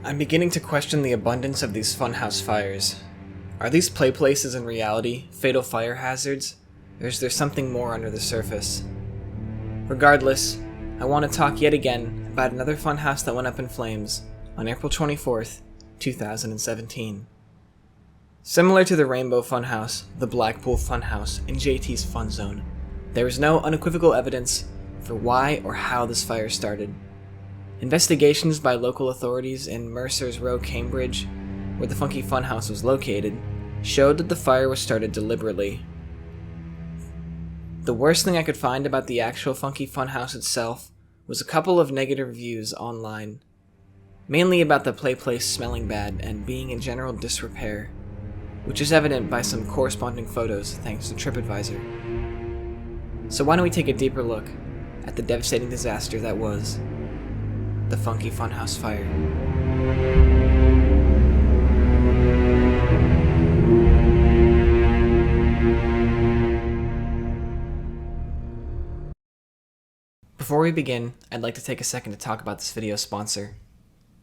I'm beginning to question the abundance of these funhouse fires. Are these play places in reality fatal fire hazards, or is there something more under the surface? Regardless, I want to talk yet again about another funhouse that went up in flames on April 24th, 2017. Similar to the Rainbow Funhouse, the Blackpool Funhouse, and JT's Fun Zone, there is no unequivocal evidence for why or how this fire started. Investigations by local authorities in Mercer's Row, Cambridge, where the Funky Funhouse was located, showed that the fire was started deliberately. The worst thing I could find about the actual Funky Funhouse itself was a couple of negative reviews online, mainly about the play place smelling bad and being in general disrepair, which is evident by some corresponding photos thanks to TripAdvisor. So why don't we take a deeper look at the devastating disaster that was the Funky Funhouse fire. Before we begin, I'd like to take a second to talk about this video's sponsor,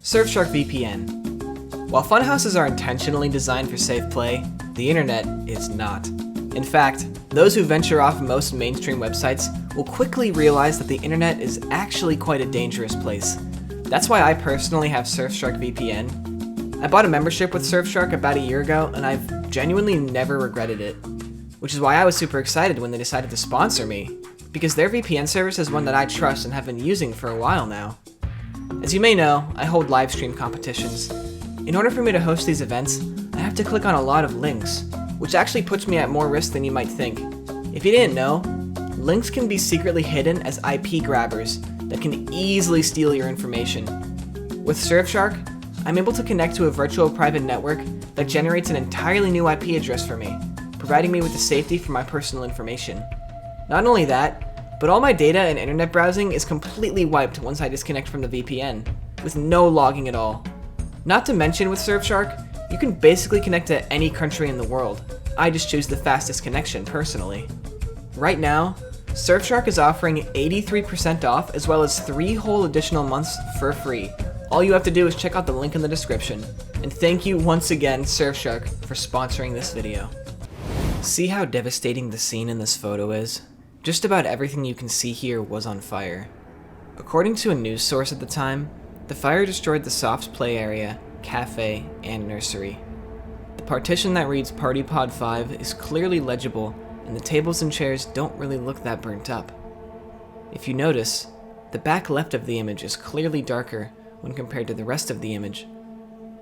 Surfshark VPN. While funhouses are intentionally designed for safe play, the internet is not. In fact, those who venture off most mainstream websites will quickly realize that the internet is actually quite a dangerous place. That's why I personally have Surfshark VPN. I bought a membership with Surfshark about a year ago, and I've genuinely never regretted it. Which is why I was super excited when they decided to sponsor me, because their VPN service is one that I trust and have been using for a while now. As you may know, I hold live stream competitions. In order for me to host these events, I have to click on a lot of links, which actually puts me at more risk than you might think. If you didn't know, links can be secretly hidden as IP grabbers that can easily steal your information. With Surfshark, I'm able to connect to a virtual private network that generates an entirely new IP address for me, providing me with the safety for my personal information. Not only that, but all my data and internet browsing is completely wiped once I disconnect from the VPN, with no logging at all. Not to mention with Surfshark, you can basically connect to any country in the world. I just choose the fastest connection personally. Right now, Surfshark is offering 83% off as well as 3 whole additional months for free. All you have to do is check out the link in the description. And thank you once again, Surfshark, for sponsoring this video. See how devastating the scene in this photo is? Just about everything you can see here was on fire. According to a news source at the time, the fire destroyed the soft play area, cafe, and nursery. The partition that reads Party Pod 5 is clearly legible, and the tables and chairs don't really look that burnt up. If you notice, the back left of the image is clearly darker when compared to the rest of the image,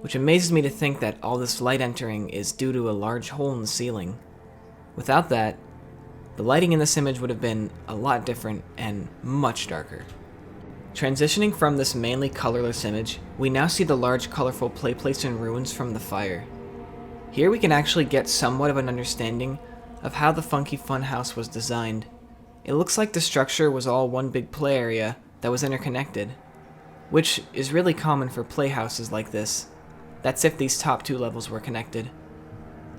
which amazes me to think that all this light entering is due to a large hole in the ceiling. Without that, the lighting in this image would have been a lot different and much darker. Transitioning from this mainly colorless image, we now see the large colorful play place in ruins from the fire. Here we can actually get somewhat of an understanding of how the Funky Funhouse was designed. It looks like the structure was all one big play area that was interconnected, which is really common for playhouses like this. That's if these top 2 levels were connected.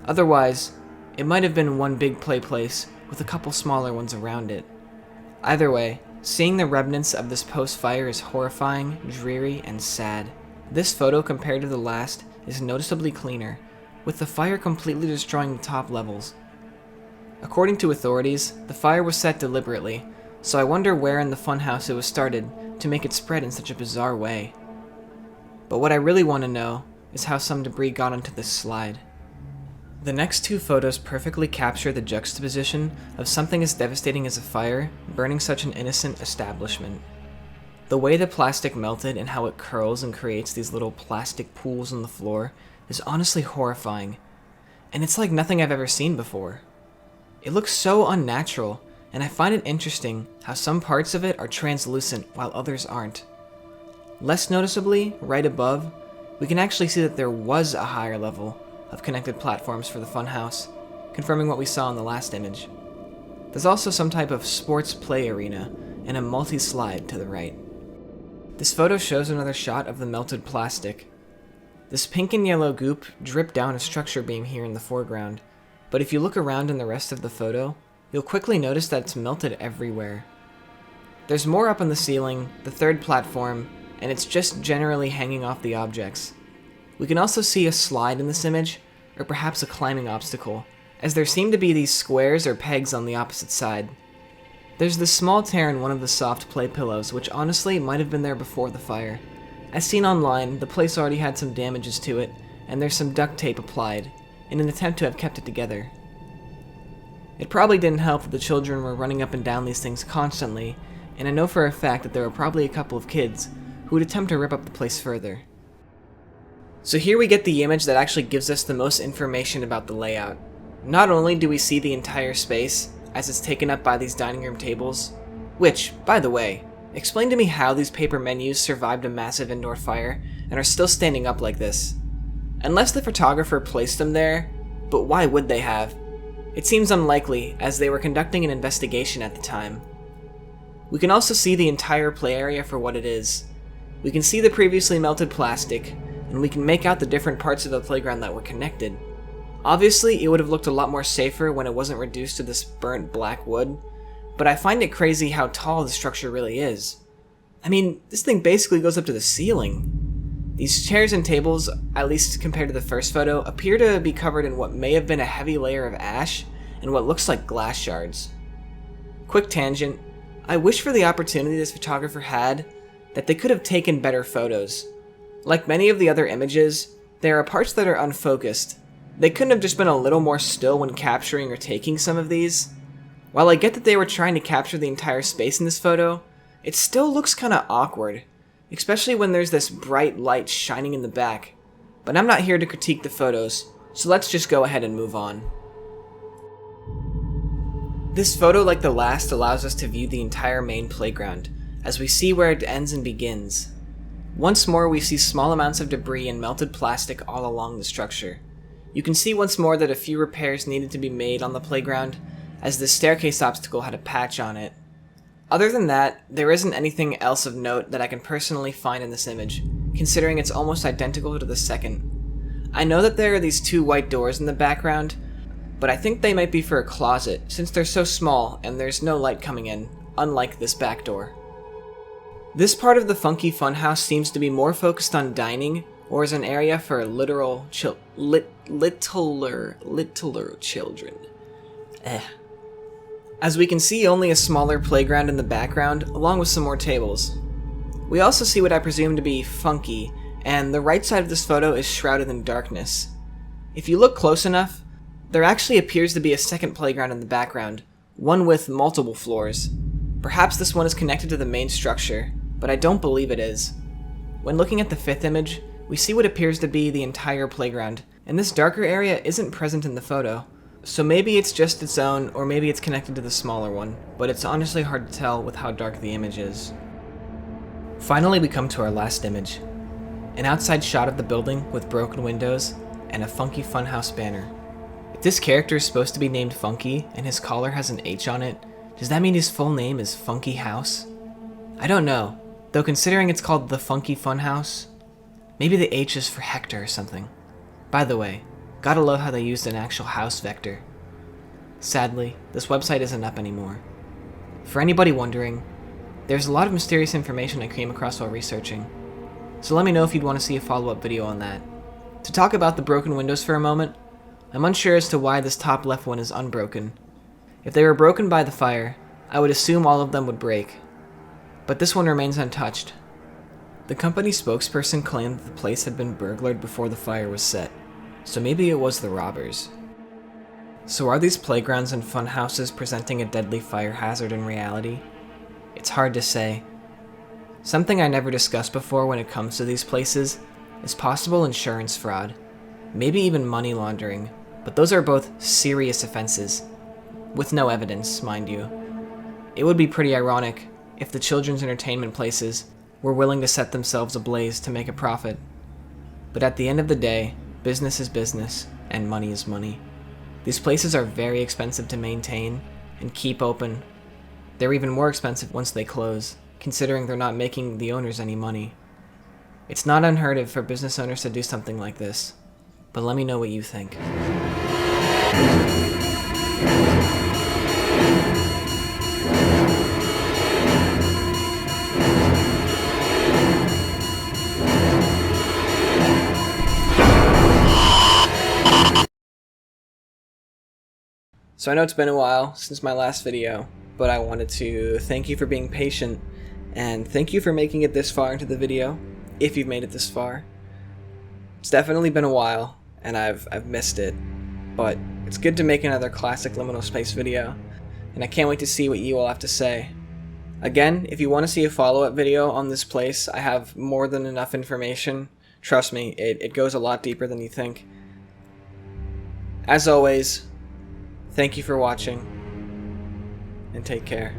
Otherwise, it might have been one big play place with a couple smaller ones around it. Either way, seeing the remnants of this post-fire is horrifying, dreary, and sad. This photo compared to the last is noticeably cleaner, with the fire completely destroying the top levels. According to authorities, the fire was set deliberately, so I wonder where in the funhouse it was started to make it spread in such a bizarre way. But what I really want to know is how some debris got onto this slide. The next 2 photos perfectly capture the juxtaposition of something as devastating as a fire burning such an innocent establishment. The way the plastic melted and how it curls and creates these little plastic pools on the floor is honestly horrifying, and it's like nothing I've ever seen before. It looks so unnatural, and I find it interesting how some parts of it are translucent while others aren't. Less noticeably, right above, we can actually see that there was a higher level of connected platforms for the funhouse, confirming what we saw in the last image. There's also some type of sports play arena and a multi-slide to the right. This photo shows another shot of the melted plastic. This pink and yellow goop dripped down a structure beam here in the foreground, but if you look around in the rest of the photo, you'll quickly notice that it's melted everywhere. There's more up on the ceiling, the third platform, and it's just generally hanging off the objects. We can also see a slide in this image, or perhaps a climbing obstacle, as there seem to be these squares or pegs on the opposite side. There's this small tear in one of the soft play pillows, which honestly might have been there before the fire. As seen online, the place already had some damages to it, and there's some duct tape applied, in an attempt to have kept it together. It probably didn't help that the children were running up and down these things constantly, and I know for a fact that there were probably a couple of kids who would attempt to rip up the place further. So here we get the image that actually gives us the most information about the layout. Not only do we see the entire space, as it's taken up by these dining room tables, which, by the way, explain to me how these paper menus survived a massive indoor fire and are still standing up like this. Unless the photographer placed them there, but why would they have? It seems unlikely, as they were conducting an investigation at the time. We can also see the entire play area for what it is. We can see the previously melted plastic, and we can make out the different parts of the playground that were connected. Obviously, it would have looked a lot more safer when it wasn't reduced to this burnt black wood, but I find it crazy how tall the structure really is. I mean, this thing basically goes up to the ceiling. These chairs and tables, at least compared to the first photo, appear to be covered in what may have been a heavy layer of ash and what looks like glass shards. Quick tangent, I wish for the opportunity this photographer had that they could have taken better photos. Like many of the other images, there are parts that are unfocused. They couldn't have just been a little more still when capturing or taking some of these. While I get that they were trying to capture the entire space in this photo, it still looks kinda awkward, especially when there's this bright light shining in the back. But I'm not here to critique the photos, so let's just go ahead and move on. This photo, like the last, allows us to view the entire main playground, as we see where it ends and begins. Once more, we see small amounts of debris and melted plastic all along the structure. You can see once more that a few repairs needed to be made on the playground, as the staircase obstacle had a patch on it. Other than that, there isn't anything else of note that I can personally find in this image, considering it's almost identical to the second. I know that there are these two white doors in the background, but I think they might be for a closet, since they're so small and there's no light coming in, unlike this back door. This part of the Funky Funhouse seems to be more focused on dining, or as an area for littler children. As we can see, only a smaller playground in the background, along with some more tables. We also see what I presume to be Funky, and the right side of this photo is shrouded in darkness. If you look close enough, there actually appears to be a second playground in the background, one with multiple floors. Perhaps this one is connected to the main structure, but I don't believe it is. When looking at the fifth image, we see what appears to be the entire playground, and this darker area isn't present in the photo. So maybe it's just its own, or maybe it's connected to the smaller one, but it's honestly hard to tell with how dark the image is. Finally, we come to our last image. An outside shot of the building with broken windows and a Funky Funhouse banner. If this character is supposed to be named Funky and his collar has an H on it, does that mean his full name is Funky House? I don't know, though considering it's called the Funky Funhouse, maybe the H is for Hector or something. By the way, gotta love how they used an actual house vector. Sadly, this website isn't up anymore. For anybody wondering, there's a lot of mysterious information I came across while researching, so let me know if you'd want to see a follow-up video on that. To talk about the broken windows for a moment, I'm unsure as to why this top left one is unbroken. If they were broken by the fire, I would assume all of them would break, but this one remains untouched. The company spokesperson claimed that the place had been burglared before the fire was set, so maybe it was the robbers. So are these playgrounds and fun houses presenting a deadly fire hazard in reality? It's hard to say. Something I never discussed before when it comes to these places is possible insurance fraud, maybe even money laundering, but those are both serious offenses, with no evidence, mind you. It would be pretty ironic if the children's entertainment places were willing to set themselves ablaze to make a profit. But at the end of the day, business is business, and money is money. These places are very expensive to maintain and keep open. They're even more expensive once they close, considering they're not making the owners any money. It's not unheard of for business owners to do something like this, but let me know what you think. So I know it's been a while since my last video, but I wanted to thank you for being patient, and thank you for making it this far into the video, if you've made it this far. It's definitely been a while, and I've missed it, but it's good to make another classic Liminal Space video, and I can't wait to see what you all have to say. Again, if you want to see a follow-up video on this place, I have more than enough information. Trust me, it goes a lot deeper than you think. As always, thank you for watching, and take care.